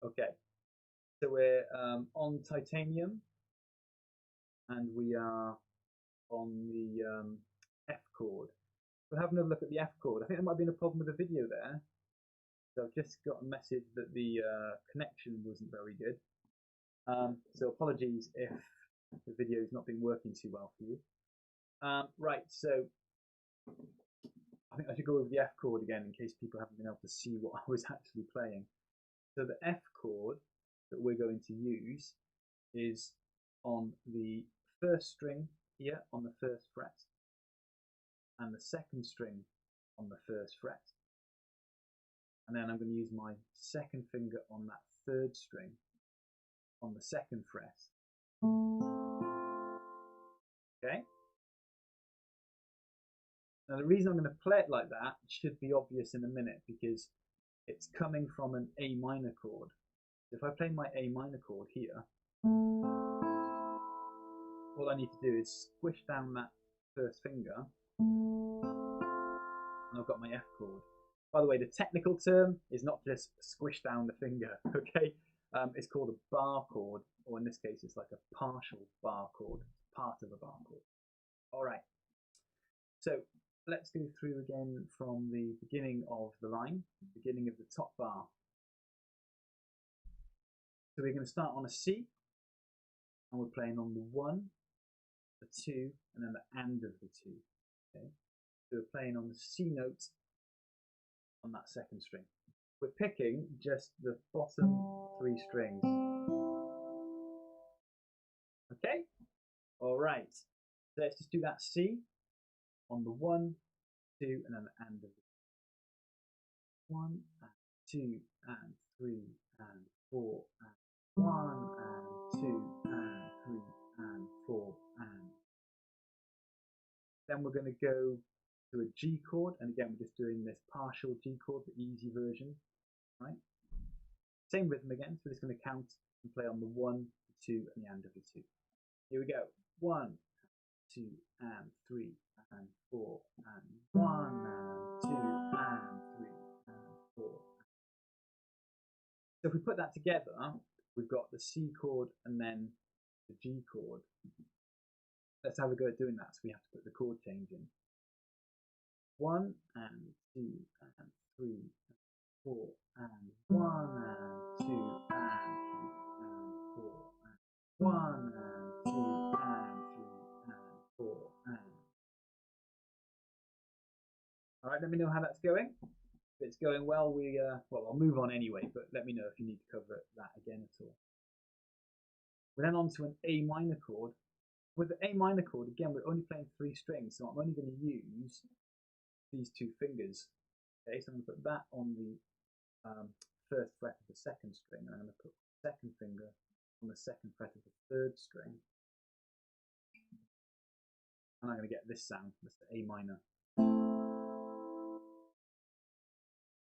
Okay, so we're on titanium, and we are on the F chord. We'll have another look at the F chord. I think there might have been a problem with the video there. So I've just got a message that the connection wasn't very good. So apologies if the video has not been working too well for you. Right, so I think I should go over the F chord again in case people haven't been able to see what I was actually playing. So the F chord that we're going to use is on the first string here on the first fret, and the second string on the first fret. And then I'm going to use my second finger on that third string on the second fret. Okay? Now the reason I'm going to play it like that should be obvious in a minute, because it's coming from an A minor chord. If I play my A minor chord here, all I need to do is squish down that first finger, and I've got my F chord. By the way, the technical term is not just squish down the finger, okay? It's called a bar chord, or in this case, it's like a partial bar chord, part of a bar chord. All right, so let's go through again from the beginning of the line, beginning of the top bar. So we're going to start on a C, and we're playing on the 1, the 2, and then the and of the 2. Okay, so we're playing on the C note on that second string. We're picking just the bottom 3 strings. Okay? All right. So let's just do that C on the 1, 2, and then the and of the 1 and 2 and 3 and 4 and 1 and 2 and 3 and 4 and. Then we're going to go to a G chord, and again we're just doing this partial G chord, the easy version, right? Same rhythm again, so we're just going to count and play on the 1, the 2, and the and of the 2. Here we go. 1, 2, and 3, and 4, and 1, and 2, and 3, and 4. So if we put that together, we've got the C chord and then the G chord. Let's have a go at doing that. So we have to put the chord change in. 1, and 2, and 3, and 4, and 1, and 2, and 3, and 4, and 1, and 2, and 3, and 4, and. All right, let me know how that's going. If it's going well, well, I'll move on anyway, but let me know if you need to cover that again at all. We're then on to an A minor chord. With the A minor chord, again, we're only playing 3 strings, so I'm only going to use these 2 fingers. Okay, so I'm going to put that on the first fret of the second string, and I'm going to put the second finger on the second fret of the third string, and I'm going to get this sound. That's the A minor.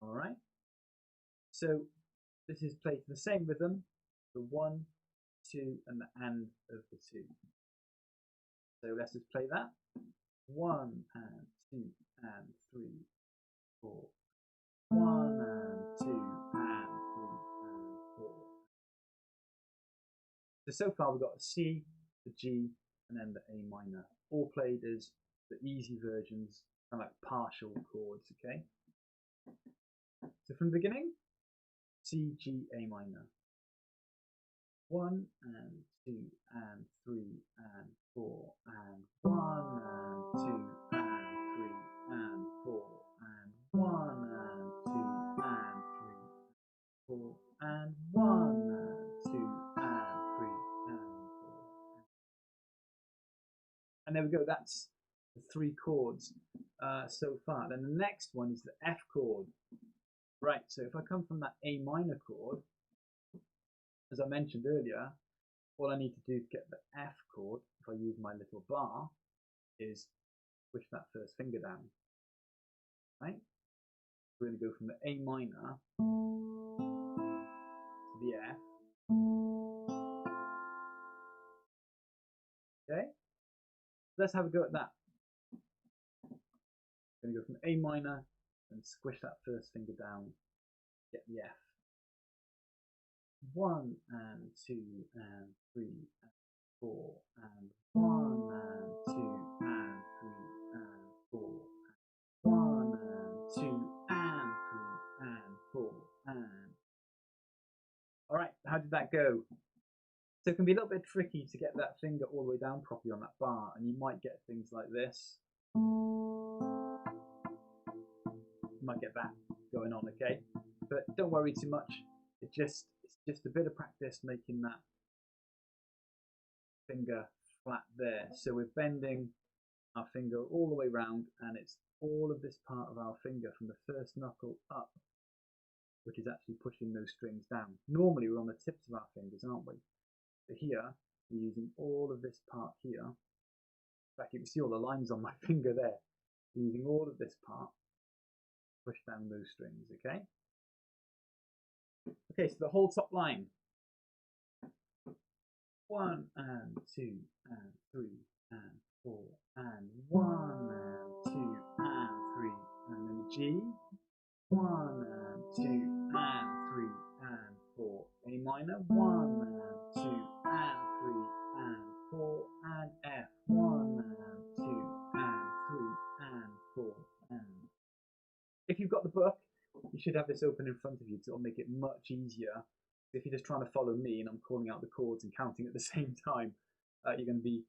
All right. So this is played to the same rhythm, the 1, 2, and the and of the 2. So let's just play that. 1 and 2 and 3, 4. 1 and 2 and 3 and 4. So far we've got the C, the G, and then the A minor, all played as the easy versions, kind of like partial chords, okay? So from the beginning, C, G, A minor. 1 and 2 and 3 and 4 and 1 and 2 and 3 and 4 and 1 and 2 and 3 and 4 and 1 and 2 and 3 and 4. And there we go, that's the 3 chords so far. Then the next one is the F chord. Right, so if I come from that A minor chord, as I mentioned earlier, all I need to do to get the F chord, if I use my little bar, is push that first finger down. Right? We're going to go from the A minor to the F. Okay? Let's have a go at that. I'm going to go from A minor and squish that first finger down, get the F. 1 and 2 and 3 and 4 and 1 and 2 and 3 and 4 and 1 and 2 and 3 and 4 and all right, how did that go? So it can be a little bit tricky to get that finger all the way down properly on that bar, and you might get things like this. You might get that going on, okay? But don't worry too much. It's just a bit of practice making that finger flat there. So we're bending our finger all the way round, and it's all of this part of our finger from the first knuckle up, which is actually pushing those strings down. Normally we're on the tips of our fingers, aren't we? But here, we're using all of this part here. In fact, you can see all the lines on my finger there. We're using all of this part to push down those strings, okay? Okay, so the whole top line. 1 and 2 and 3 and 4 and 1 and 2 and 3 and then G. 1 and 2 and 3 and 4. A minor. 1 and 2 and 3 and 4 and F. 1 and 2 and 3 and 4 and. If you've got the book, you should have this open in front of you, so it'll make it much easier. If you're just trying to follow me and I'm calling out the chords and counting at the same time, you're going to be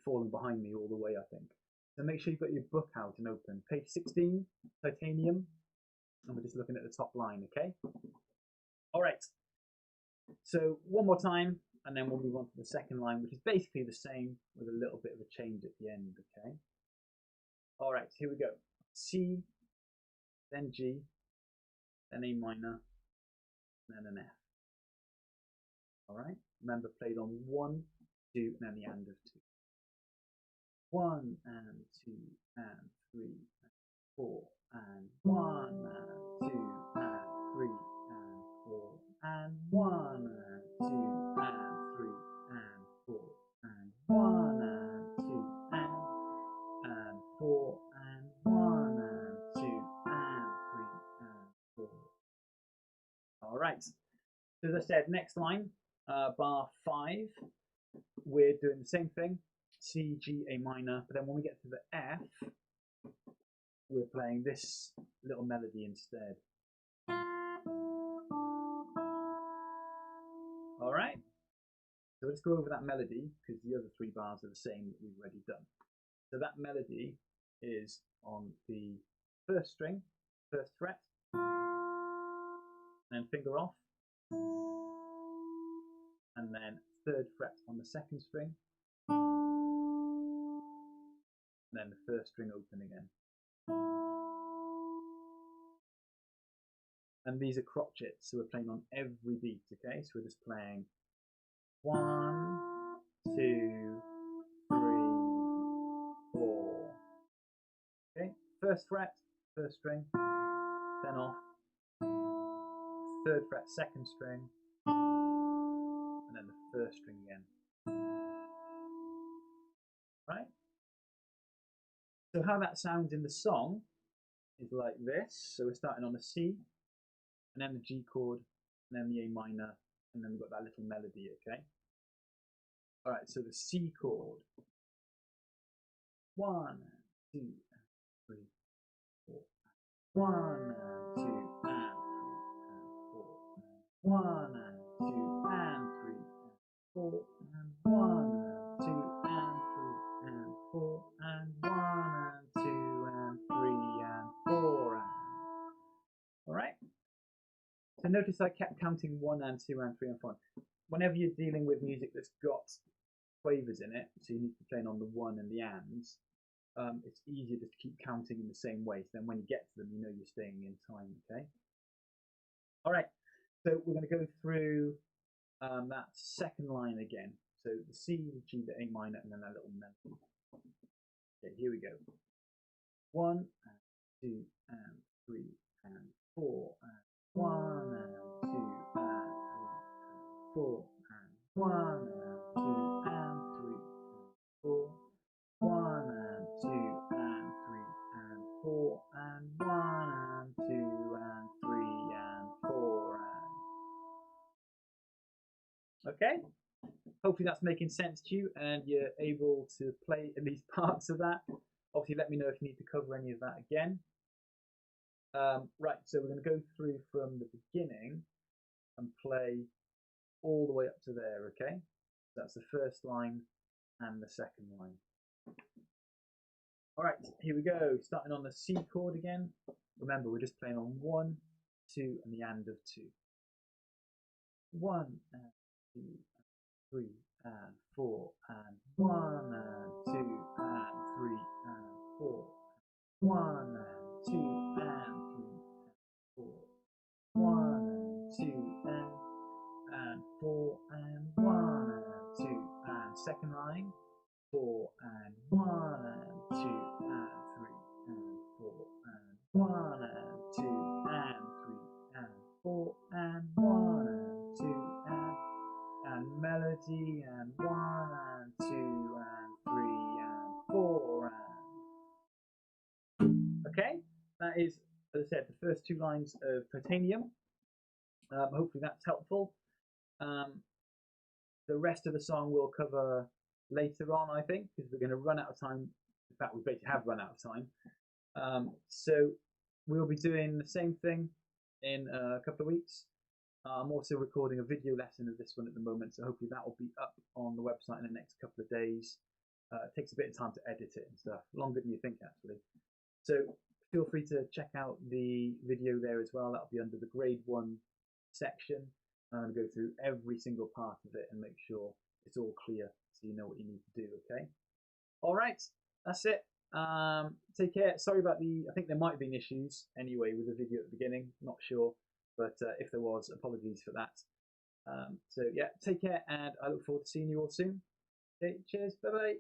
falling behind me all the way, I think. So make sure you've got your book out and open. Page 16, titanium, and we're just looking at the top line, okay? All right. So one more time, and then we'll move on to the second line, which is basically the same with a little bit of a change at the end, okay? All right, here we go. C, then G, then A minor, then an F. All right, remember played on 1, 2, and then the and of 2. 1 and 2 and 3 and 4 and 1 and 2 and 3 and 4 and 1 and 2 and 3 and 4 and 1 and 2 and 4 and 1 and 2 and 3 and 4. All right. So as I said, next line, bar 5, we're doing the same thing, C, G, A minor, but then when we get to the F, we're playing this little melody instead. All right? So let's go over that melody, because the other 3 bars are the same that we've already done. So that melody is on the first string, first fret, then finger off, and then 3rd fret on the 2nd string, and then the 1st string open again. And these are crotchets, so we're playing on every beat, okay? So we're just playing 1, 2, 3, 4. Okay, 1st fret, 1st string, then off, 3rd fret, 2nd string, and then the 1st string again. Right? So how that sounds in the song is like this. So we're starting on the C, and then the G chord, and then the A minor, and then we've got that little melody, okay? All right, so the C chord. 1, 2, 3, 4. 1 and 2 and 3 and 4 and 1 and 2 and 3 and 4 and 1 and 2 and 3 and 4 and 1 and 2 and 3 and 4 and. All right. So notice I kept counting 1 and 2 and 3 and 4. Whenever you're dealing with music that's got quavers in it, so you need to be playing on the 1 and the ands, it's easier to keep counting in the same way. So then when you get to them, you know you're staying in time, okay? All right, so we're going to go through that second line again. So the C, the G, the A minor, and then that little melody. Okay, here we go. 1 and 2 and 3 and 4 and 1 and 2 and 3 and 4 and 1 and 2 and 3 and 4. 1 and 2 and 3 and 4 and 1 and 2 and 3 and 4 and. Okay, hopefully that's making sense to you and you're able to play at least parts of that. Obviously, let me know if you need to cover any of that again. Right, so we're going to go through from the beginning and play all the way up to there, okay? That's the first line and the second line. All right, here we go. Starting on the C chord again. Remember, we're just playing on 1, 2, and the and of 2. 1 and 2 and 3 and 4 and 1 and 2 and 3 and 4. 1 and 2 and 3 and 4. 1 and 2 and 4 and 1 and 2 and second line. 4 and 1 and 2 and 3 and 4 and 1 and 2 and 3 and 4 and 1 and 2 and melody and 1 and 2 and 3 and 4 and okay, that is, as I said, the first 2 lines of Titanium. Hopefully that's helpful. The rest of the song we'll cover later on, I think, because we're going to run out of time. In fact, we basically have run out of time. So we'll be doing the same thing in a couple of weeks. I'm also recording a video lesson of this one at the moment, so hopefully that will be up on the website in the next couple of days. It takes a bit of time to edit it and stuff, longer than you think actually. So feel free to check out the video there as well. That'll be under the grade 1 section. I'm going to go through every single part of it and make sure it's all clear so you know what you need to do, okay? All right, that's it. Take care. Sorry about I think there might have been issues anyway with the video at the beginning, not sure, but if there was, apologies for that. So yeah, take care and I look forward to seeing you all soon. Okay, cheers, bye-bye.